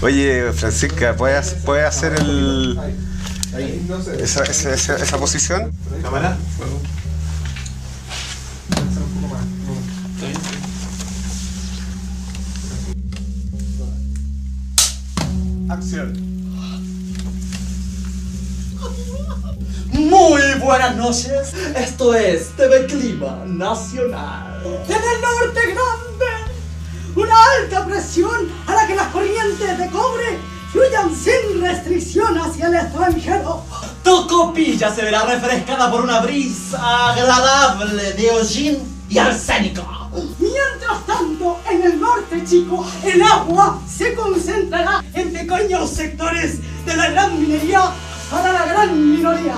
Oye, Francisca, ¿puedes hacer esa posición? ¿Cámara? Acción. Muy buenas noches, esto es TV Clima Nacional. En el norte grande, una alta presión hará que las corrientes de cobre fluyan sin restricción hacia el extranjero. Tocopilla se verá refrescada por una brisa agradable de hollín y arsénico. Mientras tanto, en el norte, chico, el agua se concentrará en pequeños sectores de la gran minería para la gran minoría.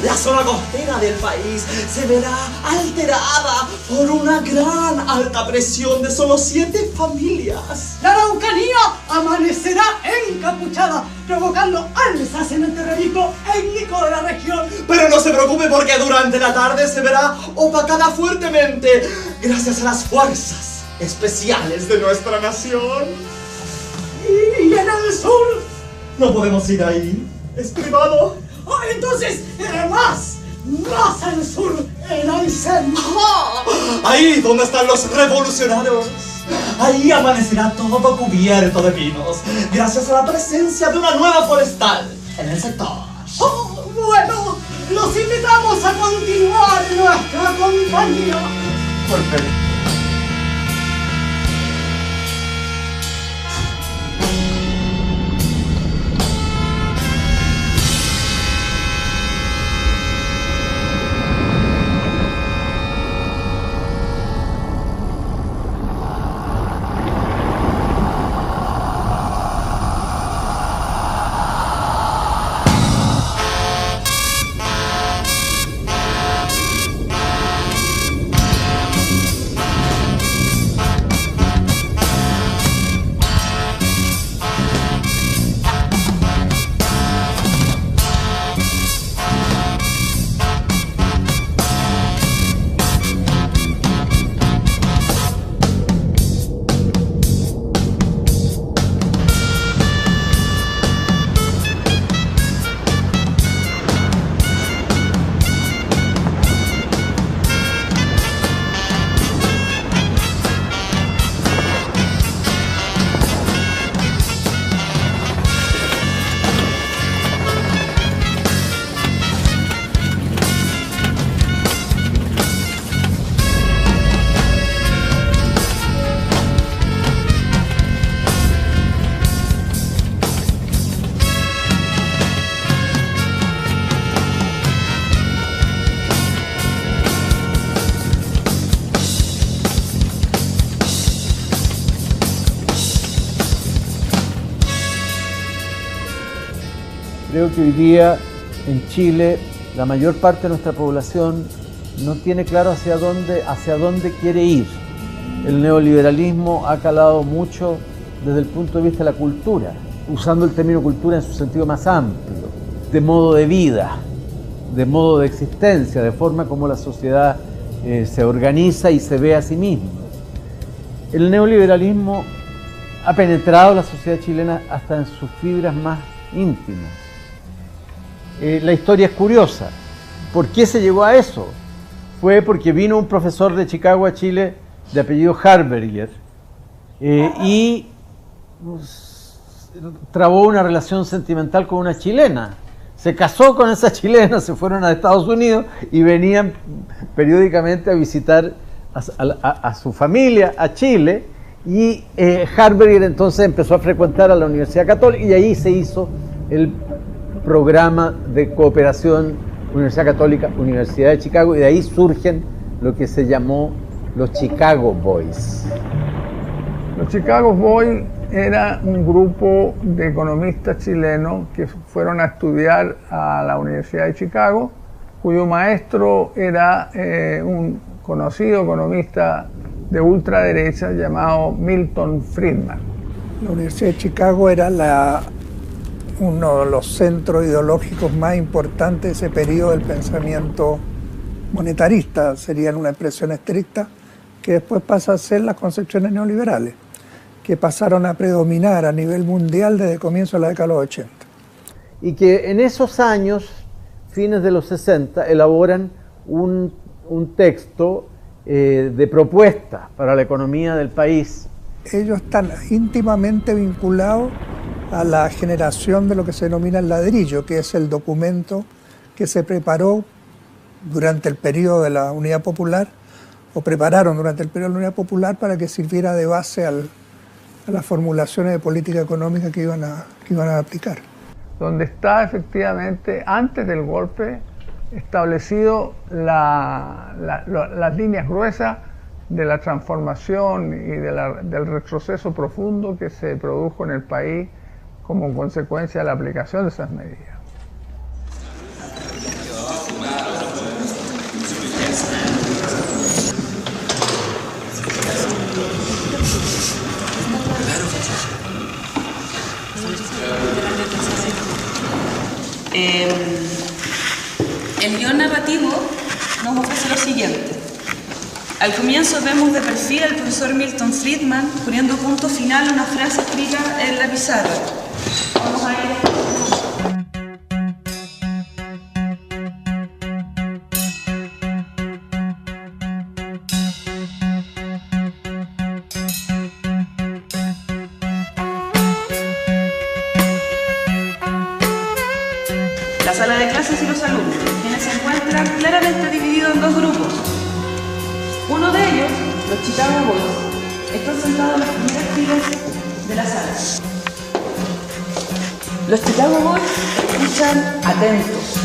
La zona costera del país se verá alterada por una gran alta presión de solo 7 familias. La Araucanía amanecerá encapuchada, provocando alzas en el terrorismo étnico de la región. Pero no se preocupe porque durante la tarde se verá opacada fuertemente gracias a las fuerzas especiales de nuestra nación. Y en el sur no podemos ir ahí, es privado. Entonces, más al sur, en Aysén. Ahí donde están los revolucionarios. Ahí amanecerá todo cubierto de pinos, gracias a la presencia de una nueva forestal en el sector. Bueno, los invitamos a continuar nuestra compañía. Creo que hoy día en Chile la mayor parte de nuestra población no tiene claro hacia dónde quiere ir. El neoliberalismo ha calado mucho desde el punto de vista de la cultura, usando el término cultura en su sentido más amplio, de modo de vida, de modo de existencia, de forma como la sociedad se organiza y se ve a sí misma. El neoliberalismo ha penetrado la sociedad chilena hasta en sus fibras más íntimas. La historia es curiosa. ¿Por qué se llegó a eso? Fue porque vino un profesor de Chicago a Chile de apellido Harberger y trabó una relación sentimental con una chilena. Se casó con esa chilena, se fueron a Estados Unidos y venían periódicamente a visitar a su familia a Chile, y Harberger entonces empezó a frecuentar a la Universidad Católica y ahí se hizo el programa de cooperación Universidad Católica, Universidad de Chicago, y de ahí surgen lo que se llamó los Chicago Boys. Los Chicago Boys era un grupo de economistas chilenos que fueron a estudiar a la Universidad de Chicago, cuyo maestro era un conocido economista de ultraderecha llamado Milton Friedman. La Universidad de Chicago era uno de los centros ideológicos más importantes de ese periodo del pensamiento monetaristas, serían una expresión estricta, que después pasa a ser las concepciones neoliberales, que pasaron a predominar a nivel mundial desde el comienzo de la década de los 80. Y que en esos años, fines de los 60, elaboran un texto de propuesta para la economía del país. Ellos están íntimamente vinculados a la generación de lo que se denomina el ladrillo, que es el documento que se preparó durante el periodo de la Unidad Popular, o prepararon durante el periodo de la Unidad Popular para que sirviera de base a las formulaciones de política económica que iban a aplicar. Donde está efectivamente, antes del golpe, establecido las líneas gruesas de la transformación y del retroceso profundo que se produjo en el país como consecuencia de la aplicación de esas medidas. El guión narrativo nos ofrece lo siguiente. Al comienzo vemos de perfil al profesor Milton Friedman poniendo punto final a una frase escrita en la pizarra. Vamos a ir. La sala de clases y los alumnos, quienes se encuentran claramente divididos en dos grupos. Uno de ellos, los Chicago Boys, están sentados en las primeras filas de la sala. Los Chicago Boys escuchan atentos.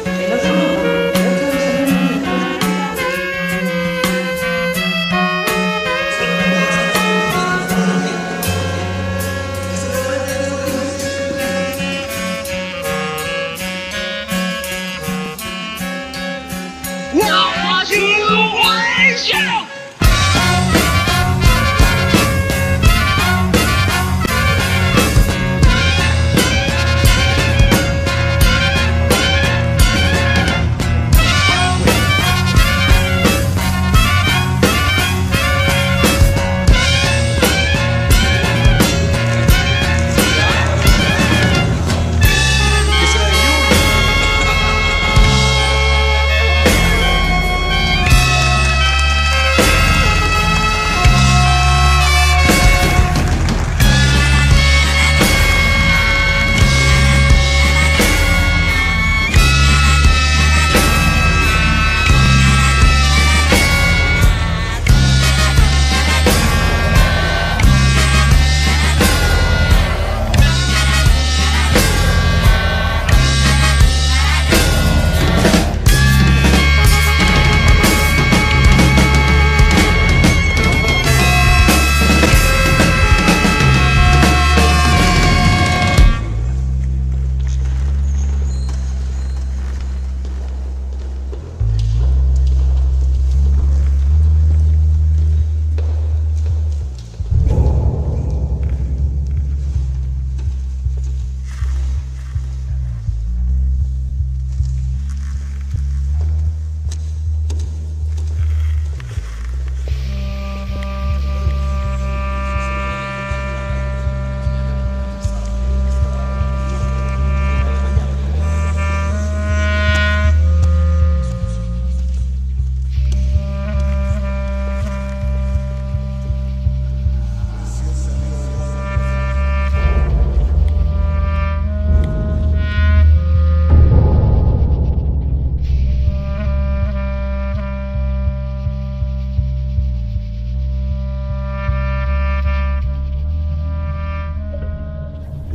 El otro grupo,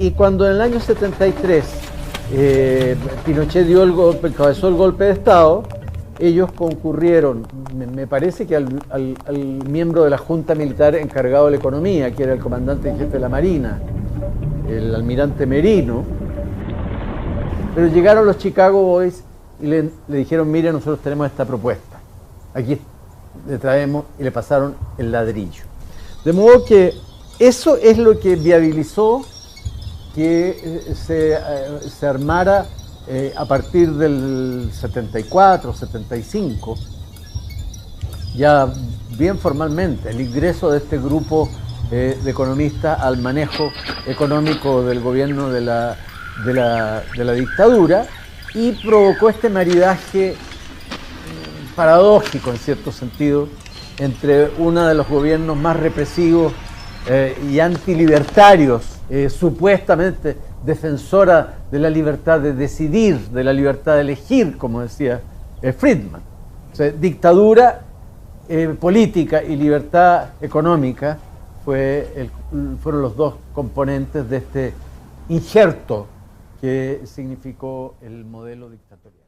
Y cuando en el año 73 Pinochet dio el golpe, encabezó el golpe de Estado, ellos concurrieron, me parece que al miembro de la Junta Militar encargado de la economía, que era el comandante en jefe de la Marina, el almirante Merino, pero llegaron los Chicago Boys y le dijeron, mire, nosotros tenemos esta propuesta, aquí le traemos, y le pasaron el ladrillo. De modo que eso es lo que viabilizó que se armara a partir del 74, 75, ya bien formalmente, el ingreso de este grupo de economistas al manejo económico del gobierno de la dictadura, y provocó este maridaje paradójico en cierto sentido entre uno de los gobiernos más represivos y antilibertarios, supuestamente defensora de la libertad de decidir, de la libertad de elegir, como decía Friedman. O sea, dictadura política y libertad económica fueron los dos componentes de este injerto que significó el modelo dictatorial.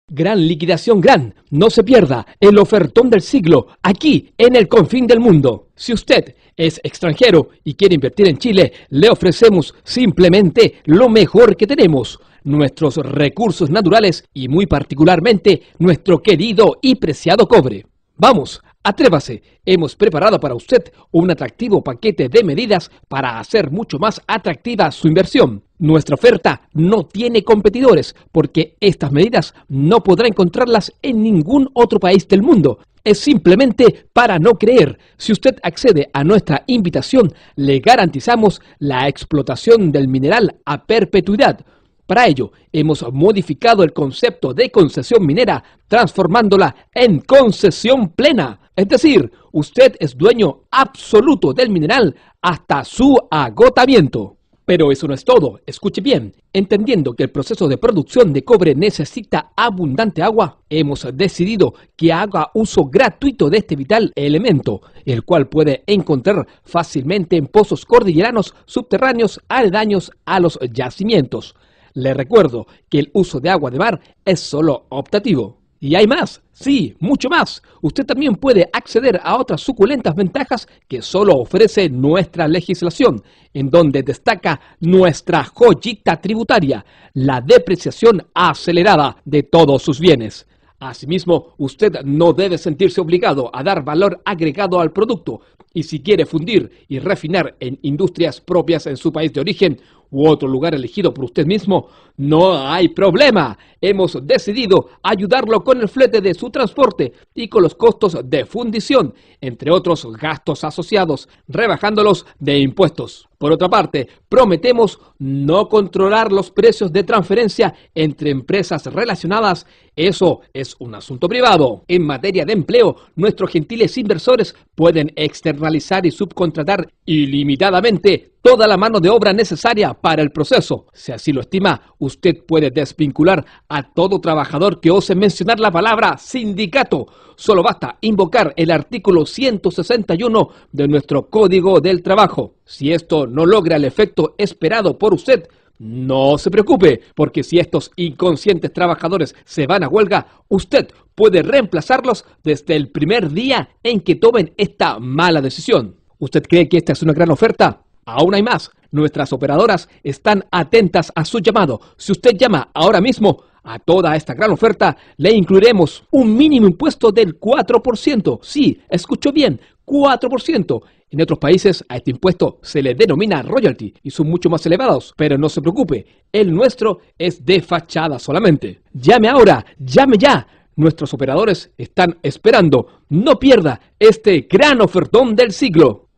Gran liquidación, gran. No se pierda el ofertón del siglo, aquí en El Confín del Mundo. Si usted es extranjero y quiere invertir en Chile, le ofrecemos simplemente lo mejor que tenemos: nuestros recursos naturales y muy particularmente nuestro querido y preciado cobre. Vamos, atrévase, hemos preparado para usted un atractivo paquete de medidas para hacer mucho más atractiva su inversión. Nuestra oferta no tiene competidores porque estas medidas no podrá encontrarlas en ningún otro país del mundo. Es simplemente para no creer. Si usted accede a nuestra invitación, le garantizamos la explotación del mineral a perpetuidad. Para ello, hemos modificado el concepto de concesión minera, transformándola en concesión plena. Es decir, usted es dueño absoluto del mineral hasta su agotamiento. Pero eso no es todo. Escuche bien. Entendiendo que el proceso de producción de cobre necesita abundante agua, hemos decidido que haga uso gratuito de este vital elemento, el cual puede encontrar fácilmente en pozos cordilleranos subterráneos aledaños a los yacimientos. Le recuerdo que el uso de agua de mar es solo optativo. Y hay más, sí, mucho más. Usted también puede acceder a otras suculentas ventajas que solo ofrece nuestra legislación, en donde destaca nuestra joyita tributaria, la depreciación acelerada de todos sus bienes. Asimismo, usted no debe sentirse obligado a dar valor agregado al producto, y si quiere fundir y refinar en industrias propias en su país de origen u otro lugar elegido por usted mismo, no hay problema. Hemos decidido ayudarlo con el flete de su transporte y con los costos de fundición, entre otros gastos asociados, rebajándolos de impuestos. Por otra parte, prometemos no controlar los precios de transferencia entre empresas relacionadas. Eso es un asunto privado. En materia de empleo, nuestros gentiles inversores pueden externalizar y subcontratar ilimitadamente toda la mano de obra necesaria para el proceso. Si así lo estima, usted puede desvincular a todo trabajador que ose mencionar la palabra sindicato. Solo basta invocar el artículo 161 de nuestro Código del Trabajo. Si esto no logra el efecto esperado por usted, no se preocupe, porque si estos inconscientes trabajadores se van a huelga, usted puede reemplazarlos desde el primer día en que tomen esta mala decisión. ¿Usted cree que esta es una gran oferta? Aún hay más. Nuestras operadoras están atentas a su llamado. Si usted llama ahora mismo, a toda esta gran oferta le incluiremos un mínimo impuesto del 4%. Sí, escuchó bien, 4%. En otros países a este impuesto se le denomina royalty y son mucho más elevados. Pero no se preocupe, el nuestro es de fachada solamente. Llame ahora, llame ya. Nuestros operadores están esperando. No pierda este gran ofertón del siglo.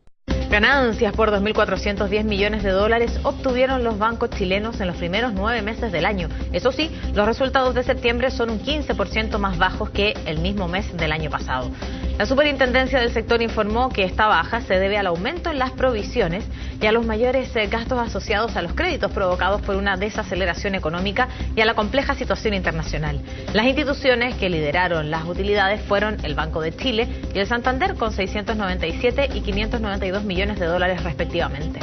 Ganancias por 2.410 millones de dólares obtuvieron los bancos chilenos en los primeros 9 meses del año. Eso sí, los resultados de septiembre son un 15% más bajos que el mismo mes del año pasado. La superintendencia del sector informó que esta baja se debe al aumento en las provisiones y a los mayores gastos asociados a los créditos provocados por una desaceleración económica y a la compleja situación internacional. Las instituciones que lideraron las utilidades fueron el Banco de Chile y el Santander, con 697 y 592 millones de dólares respectivamente.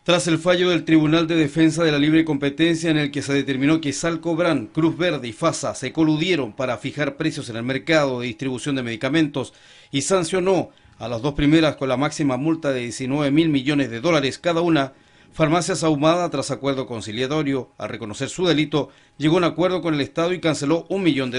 Tras el fallo del Tribunal de Defensa de la Libre Competencia, en el que se determinó que Salcobran, Cruz Verde y FASA se coludieron para fijar precios en el mercado de distribución de medicamentos y sancionó a las dos primeras con la máxima multa de 19.000 millones de dólares cada una, Farmacias Ahumada, tras acuerdo conciliatorio, al reconocer su delito, llegó a un acuerdo con el Estado y canceló $1 millón.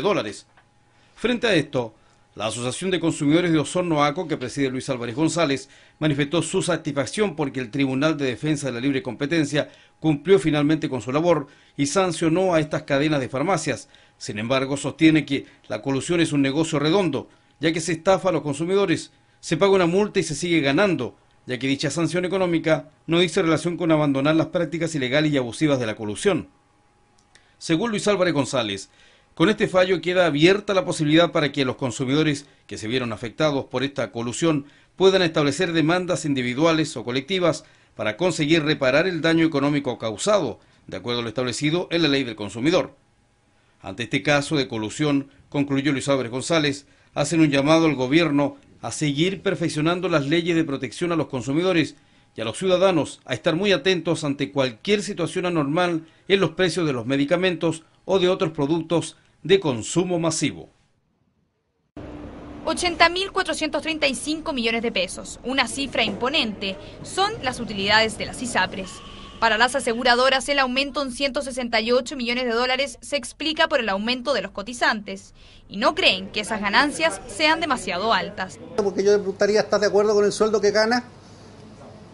Frente a esto, la Asociación de Consumidores de Osorno ACO, que preside Luis Álvarez González, manifestó su satisfacción porque el Tribunal de Defensa de la Libre Competencia cumplió finalmente con su labor y sancionó a estas cadenas de farmacias. Sin embargo, sostiene que la colusión es un negocio redondo, ya que se estafa a los consumidores, se paga una multa y se sigue ganando, ya que dicha sanción económica no dice relación con abandonar las prácticas ilegales y abusivas de la colusión. Según Luis Álvarez González, con este fallo queda abierta la posibilidad para que los consumidores que se vieron afectados por esta colusión puedan establecer demandas individuales o colectivas para conseguir reparar el daño económico causado, de acuerdo a lo establecido en la ley del consumidor. Ante este caso de colusión, concluyó Luis Álvarez González, hacen un llamado al gobierno a seguir perfeccionando las leyes de protección a los consumidores y a los ciudadanos a estar muy atentos ante cualquier situación anormal en los precios de los medicamentos o de otros productos de consumo masivo. 80.435 millones de pesos, una cifra imponente, son las utilidades de las ISAPRES. Para las aseguradoras, el aumento en 168 millones de dólares se explica por el aumento de los cotizantes y no creen que esas ganancias sean demasiado altas. Porque yo le preguntaría, ¿estás de acuerdo con el sueldo que gana?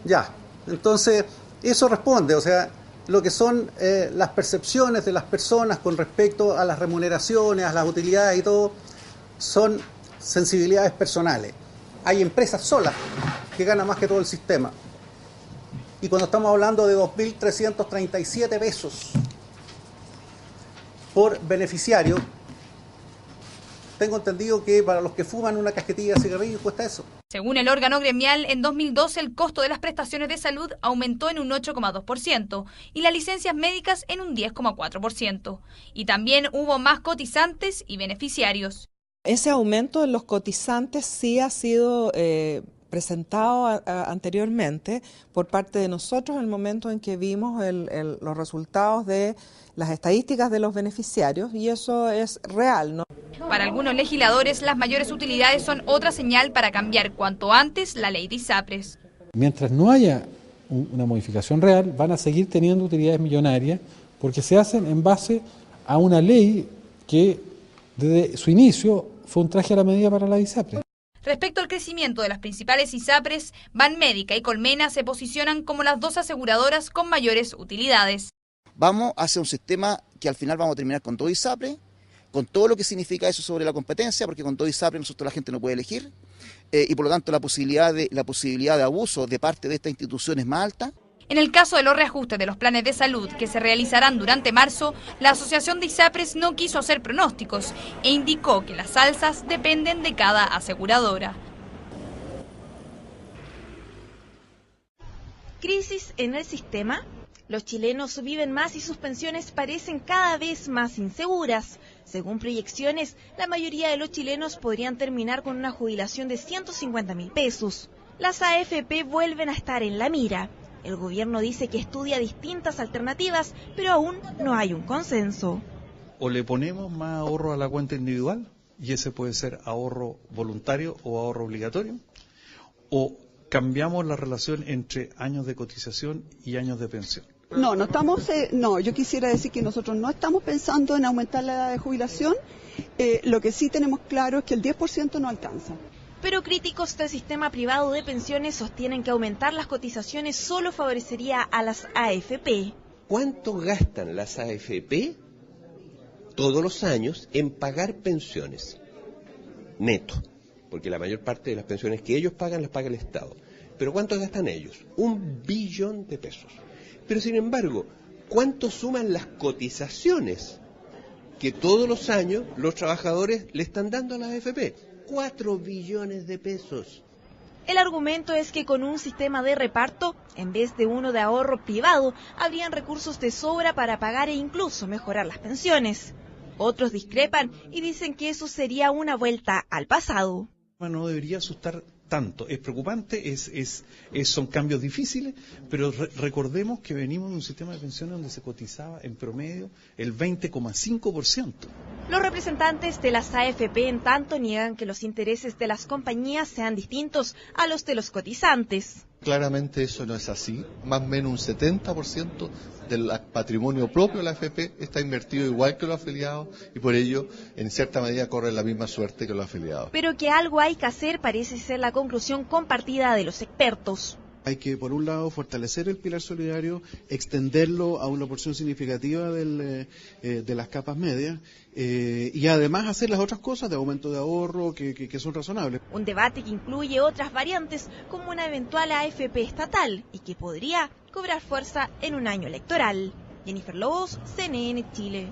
Ya, entonces eso responde, o sea, lo que son las percepciones de las personas con respecto a las remuneraciones, a las utilidades y todo, son sensibilidades personales. Hay empresas solas que ganan más que todo el sistema. Y cuando estamos hablando de 2.337 pesos por beneficiario, tengo entendido que para los que fuman una cajetilla de cigarrillos cuesta eso. Según el órgano gremial, en 2012 el costo de las prestaciones de salud aumentó en un 8,2% y las licencias médicas en un 10,4%. Y también hubo más cotizantes y beneficiarios. Ese aumento de los cotizantes sí ha sido presentado anteriormente por parte de nosotros en el momento en que vimos los resultados de las estadísticas de los beneficiarios, y eso es real, ¿no? Para algunos legisladores, las mayores utilidades son otra señal para cambiar cuanto antes la ley de ISAPRES. Mientras no haya una modificación real, van a seguir teniendo utilidades millonarias porque se hacen en base a una ley que desde su inicio fue un traje a la medida para la ISAPRES. Respecto al crecimiento de las principales ISAPRES, Banmédica y Colmena se posicionan como las dos aseguradoras con mayores utilidades. Vamos hacia un sistema que al final vamos a terminar con todo ISAPRES, con todo lo que significa eso sobre la competencia, porque con todo ISAPRES nosotros la gente no puede elegir, y por lo tanto la posibilidad de abuso de parte de esta institución es más alta. En el caso de los reajustes de los planes de salud que se realizarán durante marzo, la Asociación de ISAPRES no quiso hacer pronósticos e indicó que las alzas dependen de cada aseguradora. Crisis en el sistema. Los chilenos viven más y sus pensiones parecen cada vez más inseguras. Según proyecciones, la mayoría de los chilenos podrían terminar con una jubilación de 150.000 pesos. Las AFP vuelven a estar en la mira. El gobierno dice que estudia distintas alternativas, pero aún no hay un consenso. O le ponemos más ahorro a la cuenta individual, y ese puede ser ahorro voluntario o ahorro obligatorio, o cambiamos la relación entre años de cotización y años de pensión. No, yo quisiera decir que nosotros no estamos pensando en aumentar la edad de jubilación. Lo que sí tenemos claro es que el 10% no alcanza. Pero críticos del sistema privado de pensiones sostienen que aumentar las cotizaciones solo favorecería a las AFP. ¿Cuánto gastan las AFP todos los años en pagar pensiones? Neto, porque la mayor parte de las pensiones que ellos pagan las paga el Estado. ¿Pero cuánto gastan ellos? 1 billón de pesos. Pero sin embargo, ¿cuánto suman las cotizaciones que todos los años los trabajadores le están dando a las AFP? 4 billones de pesos. El argumento es que con un sistema de reparto, en vez de uno de ahorro privado, habrían recursos de sobra para pagar e incluso mejorar las pensiones. Otros discrepan y dicen que eso sería una vuelta al pasado. No debería asustar tanto. Es preocupante, son cambios difíciles, pero recordemos que venimos de un sistema de pensiones donde se cotizaba en promedio el 20,5%. Los representantes de las AFP, en tanto, niegan que los intereses de las compañías sean distintos a los de los cotizantes. Claramente eso no es así. Más o menos un 70% del patrimonio propio de la AFP está invertido igual que los afiliados y por ello, en cierta medida, corren la misma suerte que los afiliados. Pero que algo hay que hacer parece ser la conclusión compartida de los expertos. Hay que, por un lado, fortalecer el pilar solidario, extenderlo a una porción significativa de las capas medias y además hacer las otras cosas de aumento de ahorro que son razonables. Un debate que incluye otras variantes como una eventual AFP estatal y que podría cobrar fuerza en un año electoral. Jennifer Lobos, CNN Chile.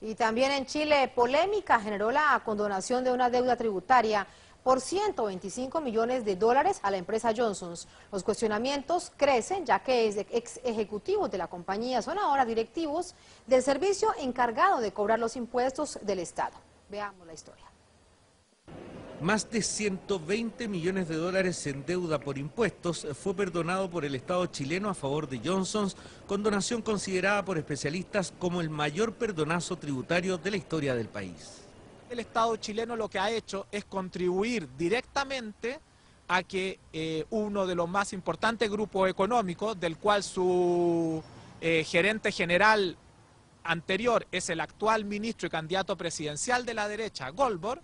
Y también en Chile, polémica generó la condonación de una deuda tributaria por 125 millones de dólares a la empresa Johnson's. Los cuestionamientos crecen ya que ex ejecutivos de la compañía son ahora directivos del servicio encargado de cobrar los impuestos del Estado. Veamos la historia. Más de 120 millones de dólares en deuda por impuestos fue perdonado por el Estado chileno a favor de Johnson's, condonación considerada por especialistas como el mayor perdonazo tributario de la historia del país. El Estado chileno lo que ha hecho es contribuir directamente a que uno de los más importantes grupos económicos, del cual su gerente general anterior es el actual ministro y candidato presidencial de la derecha, Goldberg,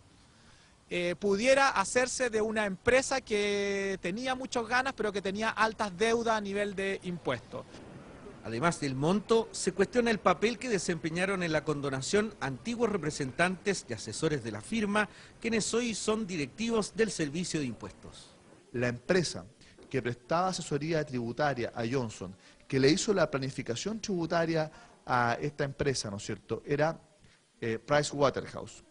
pudiera hacerse de una empresa que tenía muchas ganas, pero que tenía altas deudas a nivel de impuestos. Además del monto, se cuestiona el papel que desempeñaron en la condonación antiguos representantes y asesores de la firma, quienes hoy son directivos del Servicio de Impuestos. La empresa que prestaba asesoría tributaria a Johnson, que le hizo la planificación tributaria a esta empresa, ¿no es cierto?, era Pricewaterhouse.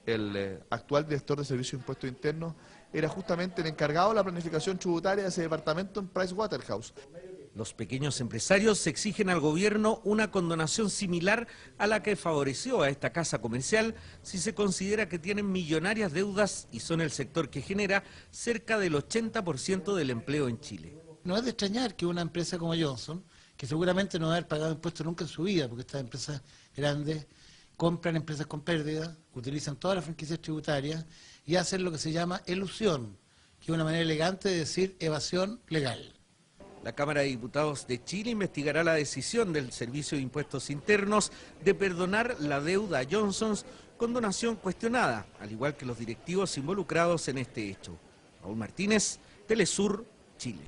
El actual director de Servicio de Impuestos Internos era justamente el encargado de la planificación tributaria de ese departamento en Pricewaterhouse. Los pequeños empresarios exigen al gobierno una condonación similar a la que favoreció a esta casa comercial si se considera que tienen millonarias deudas y son el sector que genera cerca del 80% del empleo en Chile. No es de extrañar que una empresa como Johnson, que seguramente no va a haber pagado impuestos nunca en su vida, porque estas empresas grandes compran empresas con pérdida, utilizan todas las franquicias tributarias y hacen lo que se llama elusión, que es una manera elegante de decir evasión legal. La Cámara de Diputados de Chile investigará la decisión del Servicio de Impuestos Internos de perdonar la deuda a Johnson's, condonación cuestionada, al igual que los directivos involucrados en este hecho. Raúl Martínez, Telesur, Chile.